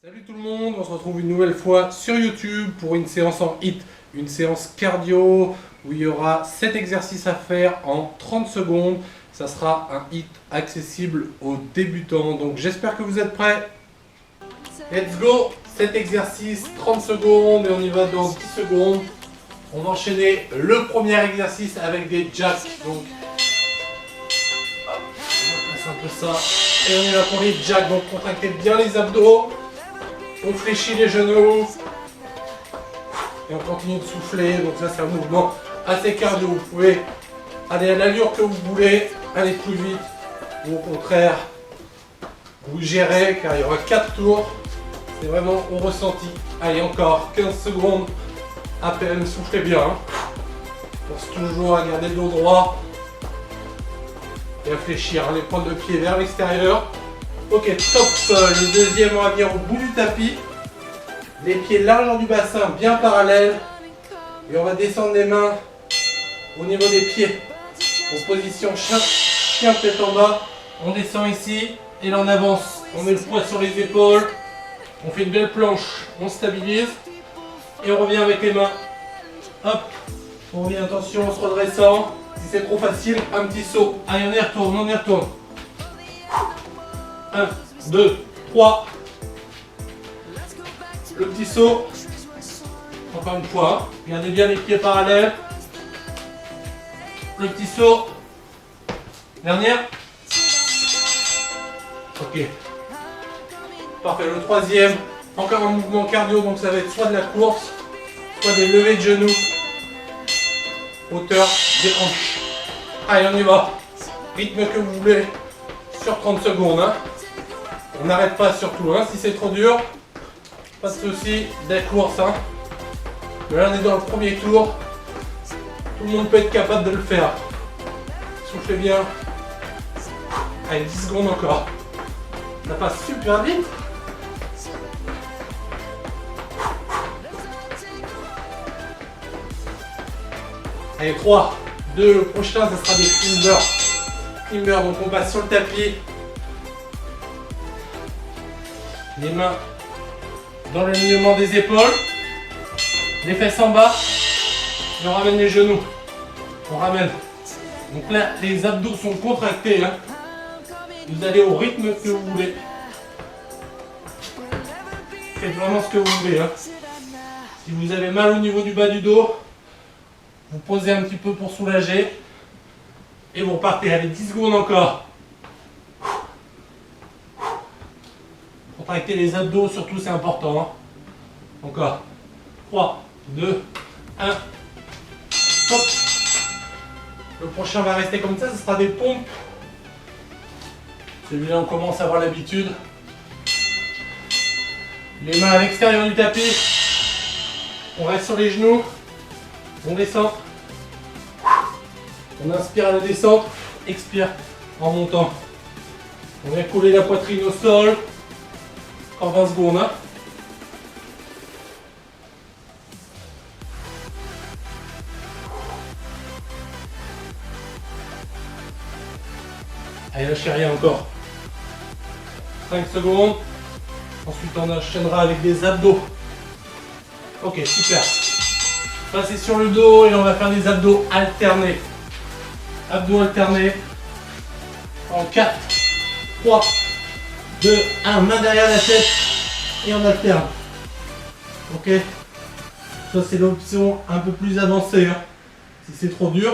Salut tout le monde, on se retrouve une nouvelle fois sur YouTube pour une séance en HIIT, une séance cardio où il y aura 7 exercices à faire en 30 secondes. Ça sera un HIIT accessible aux débutants, donc j'espère que vous êtes prêts. Let's go, 7 exercices, 30 secondes et on y va dans 10 secondes. On va enchaîner le premier exercice avec des jacks. Donc, hop, on place un peu ça et on y va pour les jacks. Donc contractez bien les abdos. On fléchit les genoux et on continue de souffler. Donc ça c'est un mouvement assez cardio. Vous pouvez aller à l'allure que vous voulez, aller plus vite ou au contraire vous gérez car il y aura 4 tours. C'est vraiment au ressenti. Allez, encore 15 secondes. À peine, soufflez bien. Pense toujours à garder le dos droit et à fléchir les pointes de pied vers l'extérieur. Ok, top. Le deuxième, on va venir au bout du tapis. Les pieds largeur du bassin, bien parallèles. Et on va descendre les mains au niveau des pieds. En position chien tête en bas. On descend ici et là on avance. On met le poids sur les épaules. On fait une belle planche. On stabilise. Et on revient avec les mains. Hop. On revient, attention, en se redressant. Si c'est trop facile, un petit saut. Allez, on y retourne, on y retourne. 1, 2, 3. Le petit saut. Encore une fois. Gardez bien les pieds parallèles. Le petit saut. Dernière. Ok. Parfait. Le troisième. Encore un mouvement cardio. Donc ça va être soit de la course, soit des levées de genoux. Hauteur des hanches. Allez, on y va. Rythme que vous voulez. Sur 30 secondes. On n'arrête pas surtout, si c'est trop dur, pas de souci, des courses. Mais là on est dans le premier tour, tout le monde peut être capable de le faire. Soufflez bien. Allez, 10 secondes encore. Ça passe super vite. Allez, 3, 2, le prochain ça sera des climbers. Donc on passe sur le tapis. Les mains dans l'alignement des épaules, les fesses en bas, et on ramène les genoux. On ramène. Donc là, les abdos sont contractés. Vous allez au rythme que vous voulez. Faites vraiment ce que vous voulez. Si vous avez mal au niveau du bas du dos, vous posez un petit peu pour soulager. Et vous repartez. Allez, 10 secondes encore. Contracter les abdos, surtout, c'est important. Encore. 3, 2, 1. Stop. Le prochain va rester comme ça, ce sera des pompes. Celui-là, on commence à avoir l'habitude. Les mains à l'extérieur du tapis. On reste sur les genoux. On descend. On inspire à la descente. Expire en montant. On vient coller la poitrine au sol. En 20 secondes. Allez, lâchez rien encore. 5 secondes. Ensuite, on enchaînera avec des abdos. Ok, super. Passez sur le dos et on va faire des abdos alternés. Abdos alternés. En 4, 3, 2, 1, main derrière la tête et on alterne. Ok. Ça c'est l'option un peu plus avancée. Si c'est trop dur,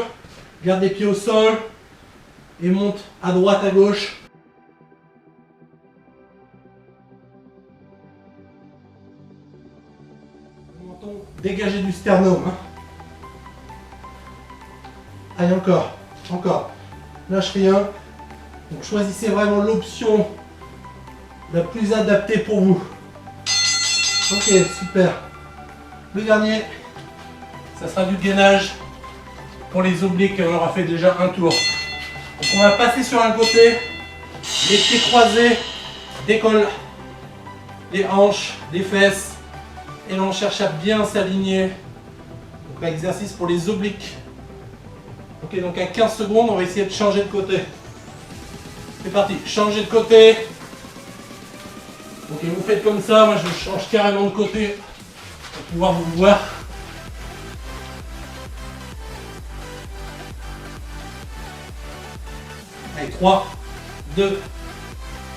garde les pieds au sol et monte à droite, à gauche. Le menton dégagé du sternum. Allez, encore. Encore. Lâche rien. Donc choisissez vraiment l'option la plus adaptée pour vous. Ok, super. Le dernier, ça sera du gainage pour les obliques. On aura fait déjà un tour. Donc on va passer sur un côté, les pieds croisés, décolle les hanches, les fesses. Et là on cherche à bien s'aligner. Donc un exercice pour les obliques. Ok, donc à 15 secondes, on va essayer de changer de côté. C'est parti, changer de côté. Donc Ok, vous faites comme ça, moi je change carrément de côté pour pouvoir vous voir. Allez, 3, 2,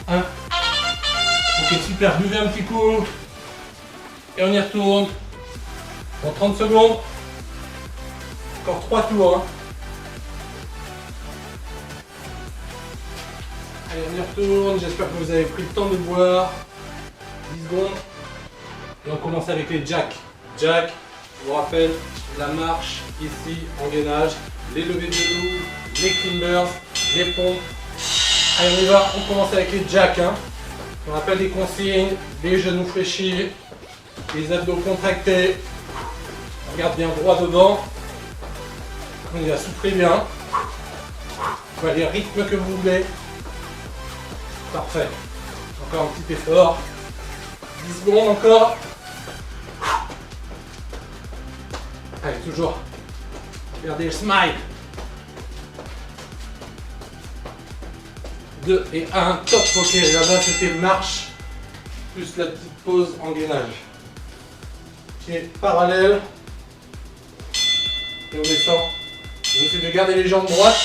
1. Ok, super, buvez un petit coup. Et on y retourne. Dans 30 secondes. Encore 3 tours. Hein. Allez, on y retourne. J'espère que vous avez pris le temps de boire. 10 secondes. Et on commence avec les jacks. Jack, je vous rappelle, la marche ici en gainage, les levées de genoux, les climbers, les pompes. Allez, on y va. On commence avec les jacks. Hein. On rappelle les consignes, les genoux fléchis, les abdos contractés. On regarde bien droit dedans. On y va, souffler bien. On va les rythmes que vous voulez. Parfait. Encore un petit effort. 10 secondes encore. Allez, toujours. Regardez le smile. 2 et 1. Top. Ok, là-bas c'était marche. Plus la petite pause en gainage. Pied parallèle. Et on descend. On essaie de garder les jambes droites.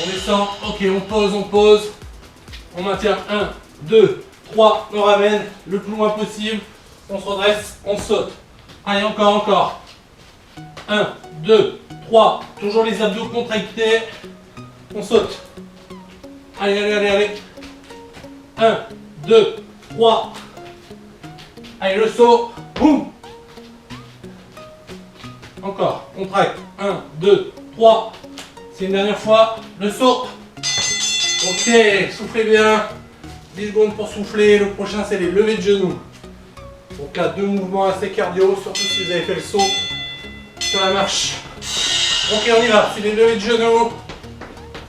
On descend. Ok, on pose, on pose. On maintient 1, 2, 3. On ramène le plus loin possible. On se redresse, on saute. Allez, encore. 1, 2, 3. Toujours les abdos contractés. On saute. Allez. 1, 2, 3. Allez, le saut. Boum. Encore, contracte. 1, 2, 3. C'est une dernière fois. Le saut. Ok, soufflez bien. 10 secondes pour souffler. Le prochain, c'est les levées de genoux. Donc là, 2 mouvements assez cardio, surtout si vous avez fait le saut sur la marche. Ok, on y va. C'est les levées de genoux.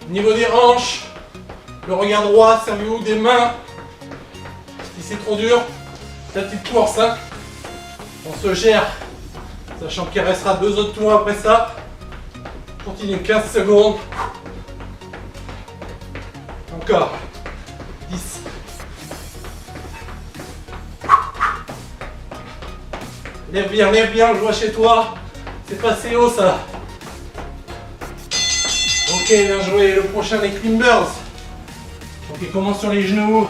Niveau des hanches. Le regard droit, servez-vous des mains. Si c'est trop dur, la petite course. Hein. On se gère. Sachant qu'il restera 2 autres tours après ça. Continue 15 secondes. Encore. 10. Lève bien, je vois chez toi. C'est passé haut ça. Ok, bien joué. Le prochain, les climbers. Ok, on commence sur les genoux.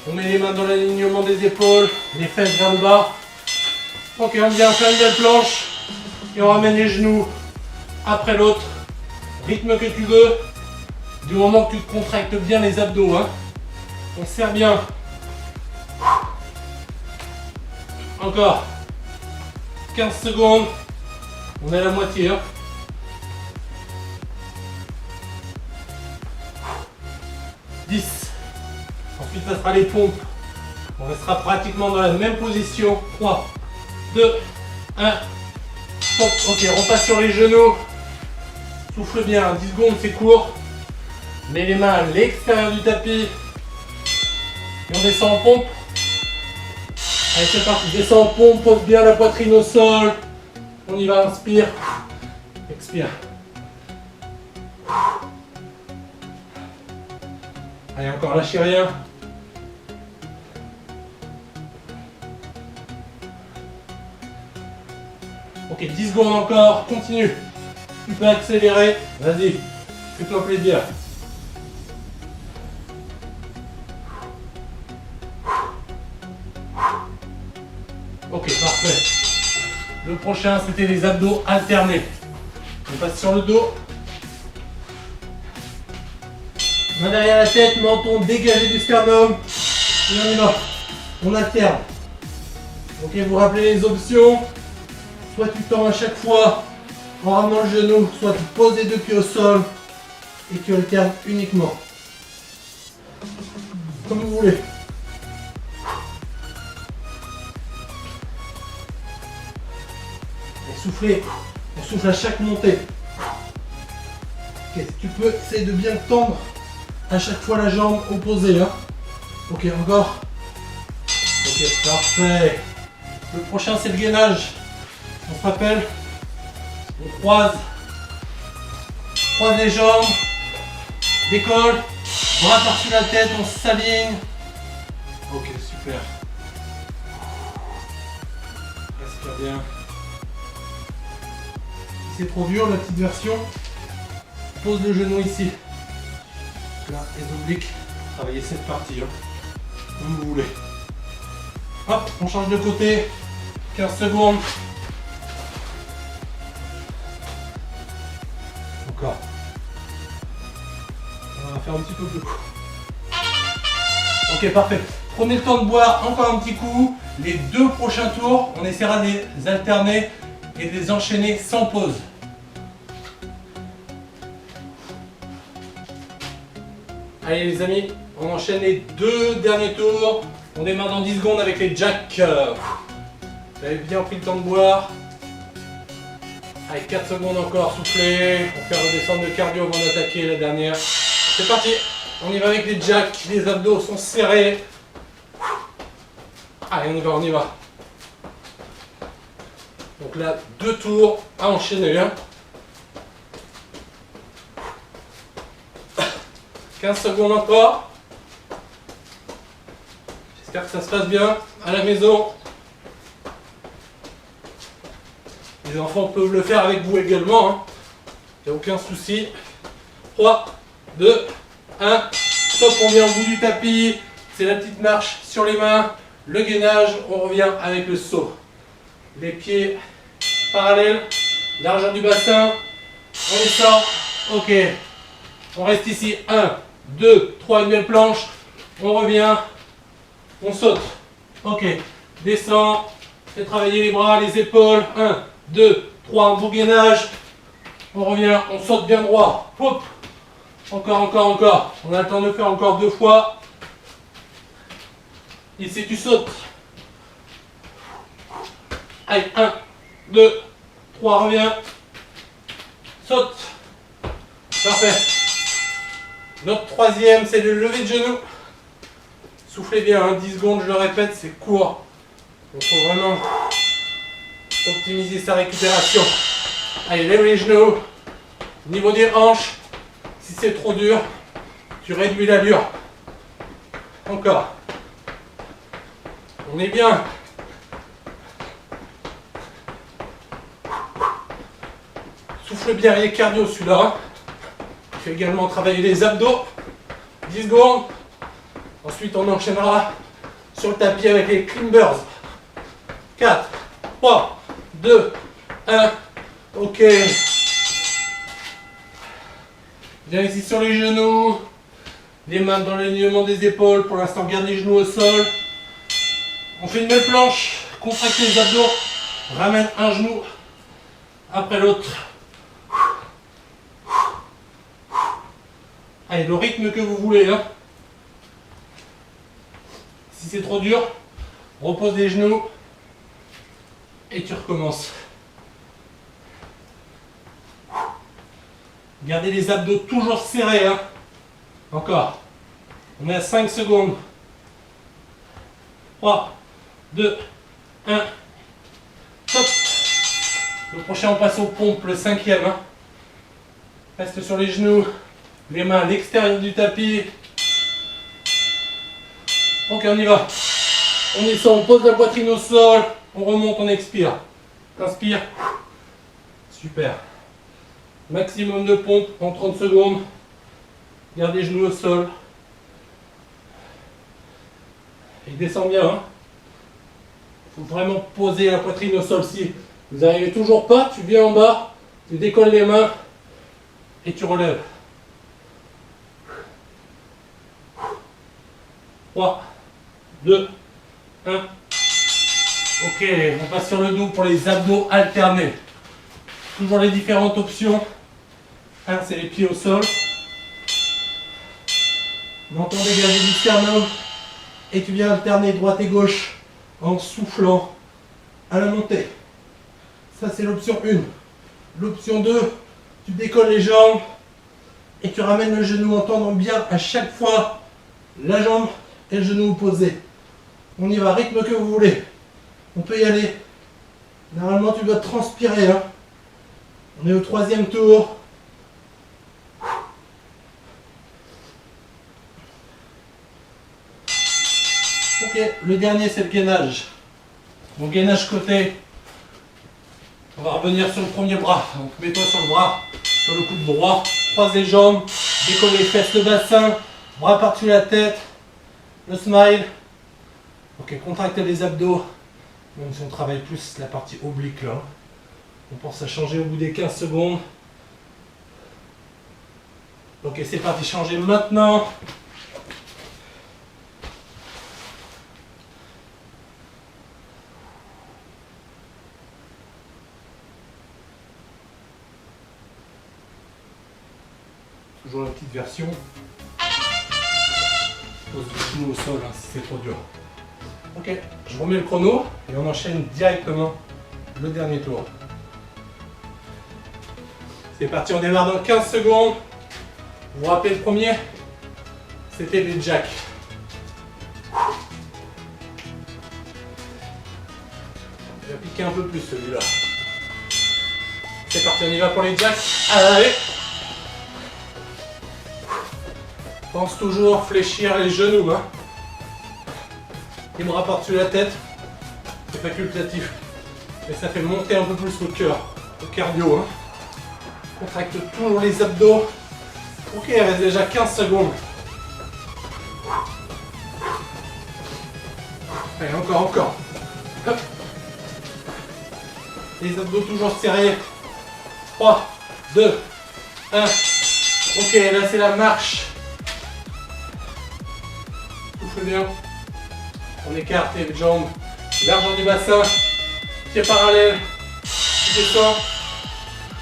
On met les mains dans l'alignement des épaules, les fesses vers le bas. Ok, on vient faire une belle planche. Et on ramène les genoux après l'autre. Rythme que tu veux. Du moment que tu te contractes bien les abdos. Hein. On serre bien. Encore. 15 secondes. On est à la moitié. Hein. Ensuite, ça sera les pompes. On restera pratiquement dans la même position. 3, 2, 1. Stop. Ok, on passe sur les genoux. Souffle bien. 10 secondes, c'est court. Mets les mains à l'extérieur du tapis. Et on descend en pompe. Allez, c'est parti. Descend en pompe. Pose bien la poitrine au sol. On y va. Inspire. Expire. Allez, encore, lâchez rien. Ok, 10 secondes encore, continue. Tu peux accélérer, vas-y, fais-toi plaisir. Ok, parfait. Le prochain, c'était les abdos alternés. On passe sur le dos. Main derrière la tête, menton dégagé du sternum. Et on y va. On alterne. Ok, vous rappelez les options. Soit tu tends à chaque fois en ramenant le genou, soit tu poses les 2 pieds au sol et tu alternes uniquement. Comme vous voulez. Et soufflez. On souffle à chaque montée. Ok, si tu peux, essaye de bien tendre à chaque fois la jambe opposée. Hein. Ok, encore. Ok, parfait. Le prochain, c'est le gainage. On se rappelle. On croise les jambes. Décolle. Bras par-dessus la tête, on s'aligne. Ok, super. Respire bien. Si c'est trop dur, la petite version, pose le genou ici. Là, les obliques. Travaillez cette partie, hein, comme vous voulez. Hop, on change de côté. 15 secondes. Encore. On va faire un petit peu plus court. Ok, parfait. Prenez le temps de boire encore un petit coup. Les 2 prochains tours, on essaiera de les alterner et de les enchaîner sans pause. Allez les amis, on enchaîne les 2 derniers tours. On démarre dans 10 secondes avec les jacks. Vous avez bien pris le temps de boire. Allez, 4 secondes encore, soufflez. On fait redescendre le cardio avant d'attaquer la dernière. C'est parti, on y va avec les jacks. Les abdos sont serrés. Allez, on y va, on y va. Donc là, 2 tours à enchaîner. 15 secondes encore. J'espère que ça se passe bien à la maison. Les enfants peuvent le faire avec vous également. Il n'y a aucun souci. 3, 2, 1. Stop, on vient au bout du tapis. C'est la petite marche sur les mains. Le gainage, on revient avec le saut. Les pieds parallèles. Largeur du bassin. On descend. Ok. On reste ici. 1, 2, 3, une belle planche. On revient. On saute. Ok. Descend. Fais travailler les bras, les épaules. 1, 2, 3, un beau gainage. On revient. On saute bien droit. Hop. Encore, encore, encore. On a le temps de faire encore 2 fois. Ici, tu sautes. Allez, 1, 2, 3, reviens. Saute. Parfait. Notre troisième, c'est le lever de genou. Soufflez bien, hein, 10 secondes, je le répète, c'est court. Il faut vraiment optimiser sa récupération. Allez, lève les genoux. Niveau des hanches, si c'est trop dur, tu réduis l'allure. Encore. On est bien. Souffle bien, il est cardio celui-là. Il fait également travailler les abdos. 10 secondes. Ensuite, on enchaînera sur le tapis avec les climbers. 4, 3, 2, 1. Ok. Viens ici sur les genoux. Les mains dans l'alignement des épaules. Pour l'instant, garde les genoux au sol. On fait une belle planche. Contractez les abdos. Ramène un genou après l'autre. Allez, le rythme que vous voulez. Hein. Si c'est trop dur, repose les genoux et tu recommences. Gardez les abdos toujours serrés. Hein. Encore. On est à 5 secondes. 3, 2, 1. Stop. Le prochain, on passe aux pompes, le 5e. Hein. Reste sur les genoux. Les mains à l'extérieur du tapis. Ok, on y va. On descend, on pose la poitrine au sol. On remonte, on expire. Inspire. Super. Maximum de pompes en 30 secondes. Garde les genoux au sol. Et descend bien. Hein. Il faut vraiment poser la poitrine au sol. Si vous n'arrivez toujours pas, tu viens en bas, tu décolles les mains et tu relèves. 3, 2, 1. Ok, on passe sur le dos pour les abdos alternés. Toujours les différentes options. 1, c'est les pieds au sol. Menton dégagé du sternum. Et tu viens alterner droite et gauche en soufflant à la montée. Ça, c'est l'option 1. L'option 2, tu décolles les jambes et tu ramènes le genou en tendant bien à chaque fois la jambe et le genou opposé. On y va, rythme que vous voulez. On peut y aller. Normalement, tu dois transpirer. Hein. On est au 3e tour. Ok, le dernier c'est le gainage. Donc gainage côté. On va revenir sur le premier bras. Donc mets-toi sur le bras, sur le coude droit. Croise les jambes, décolle les fesses, le bassin, bras par-dessus la tête. Le smile. Ok, contractez les abdos. Même si on travaille plus la partie oblique là. On pense à changer au bout des 15 secondes. Ok, c'est parti, changer maintenant. Toujours la petite version. Pose le genou au sol hein, si c'est trop dur. Ok, je remets le chrono et on enchaîne directement le dernier tour. C'est parti, on démarre dans 15 secondes. Vous vous rappelez le premier? C'était les jacks. Il va piquer un peu plus celui-là. C'est parti, on y va pour les jacks. Allez! Pense toujours fléchir les genoux. Hein. Les bras par-dessus la tête. C'est facultatif. Mais ça fait monter un peu plus le cœur. Le cardio. Hein. Contracte toujours les abdos. Ok, il reste déjà 15 secondes. Allez, encore. Hop. Les abdos toujours serrés. 3, 2, 1. Ok, là c'est la marche. Souffle bien. On écarte les jambes. Largeur du bassin. Pieds parallèles. Tu descends.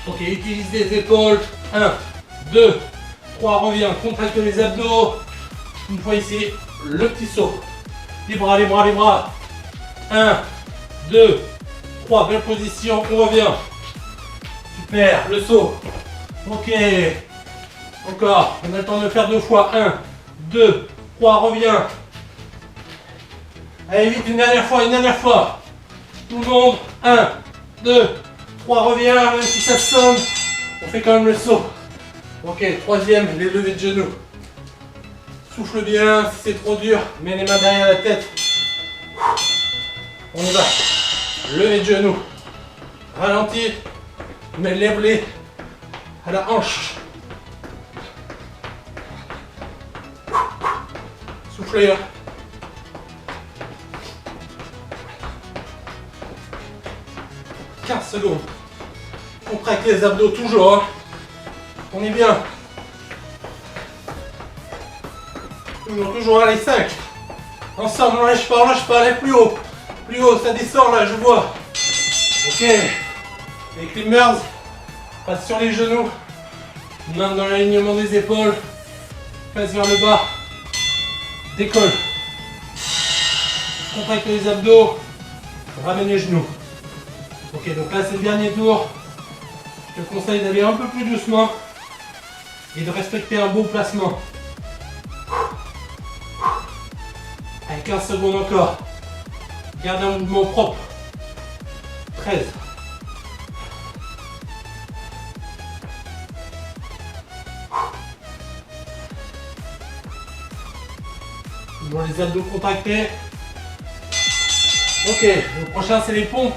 Ok, utilise les épaules. 1, 2, 3, reviens. Contracte les abdos. Une fois ici, le petit saut. Les bras. 1, 2, 3, belle position. On revient. Super, le saut. Ok. Encore. On a le temps de le faire 2 fois. 1, 2, 3, reviens. Allez, vite, une dernière fois. Tout le monde. 1, 2, 3, reviens. Même si ça sonne, on fait quand même le saut. Ok, troisième, les levées de genoux. Souffle bien, si c'est trop dur, mets les mains derrière la tête. On y va. Levée de genoux. Ralentis, mais lève-les à la hanche. Soufflez. 15 secondes. Contracte les abdos toujours. Hein. On est bien. Toujours, allez, 5. Ensemble, on lâche pas, allez plus haut. Plus haut, ça descend là, je vois. Ok. Les climbers, passe sur les genoux. Main dans l'alignement des épaules. Face vers le bas. Décolle. Contracte les abdos. Ramène les genoux. Ok, donc là c'est le dernier tour. Je te conseille d'aller un peu plus doucement et de respecter un bon placement. Allez, 15 secondes encore. Garde un mouvement propre. 13. Toujours les abdos contractés. Ok, le prochain c'est les pompes.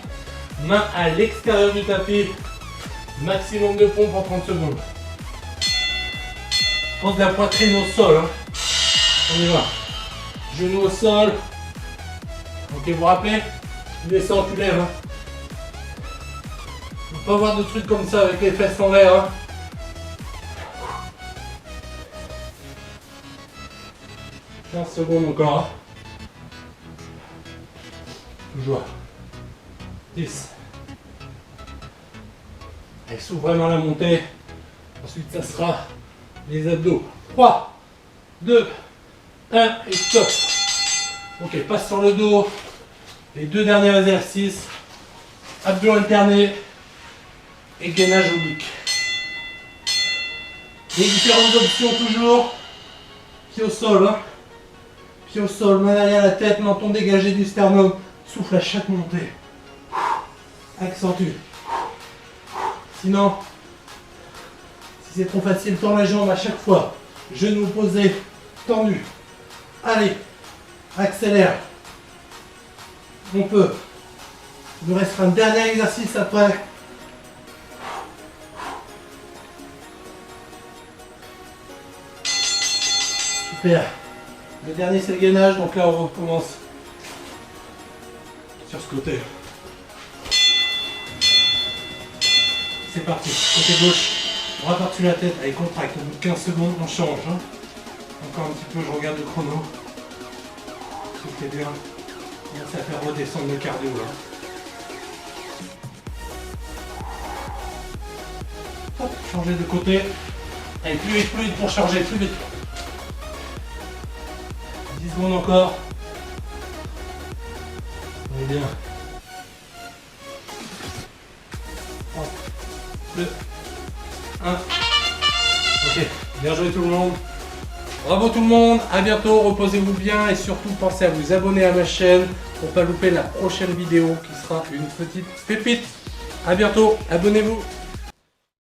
Main à l'extérieur du tapis. Maximum de pompes en 30 secondes. Pose la poitrine au sol. Hein. On y va. Genoux au sol. Ok, vous vous rappelez? Tu descends, tu lèves. Hein. Il ne faut pas avoir de trucs comme ça avec les fesses en l'air. Hein. « 15 secondes encore. Hein. Toujours. 10. Elle s'ouvre vraiment la montée. Ensuite, ça sera les abdos. 3, 2, 1 et stop. Ok, passe sur le dos. Les deux derniers exercices. Abdos alternés et gainage oblique. Les différentes options toujours. Pied au sol. Hein. Pied au sol, main derrière la tête, menton dégagé du sternum. Souffle à chaque montée. Accentue. Sinon, si c'est trop facile, tends la jambe à chaque fois. Genou posé, tendu. Allez. Accélère. On peut. Il nous restera un dernier exercice après. Super. Le dernier c'est le gainage, donc là on recommence sur ce côté. C'est parti, côté gauche, bras par-dessus la tête, avec contract. Au bout de 15 secondes, on change. Hein. Encore un petit peu, je regarde le chrono. Soufflez bien. Commence à faire redescendre le cardio. Là. Hop, changer de côté. Allez, plus vite pour charger, plus vite. 10 secondes encore. On est bien. 3, 2, 1. Ok, bien joué tout le monde. Bravo tout le monde, à bientôt, reposez-vous bien et surtout pensez à vous abonner à ma chaîne pour ne pas louper la prochaine vidéo qui sera une petite pépite. À bientôt, abonnez-vous.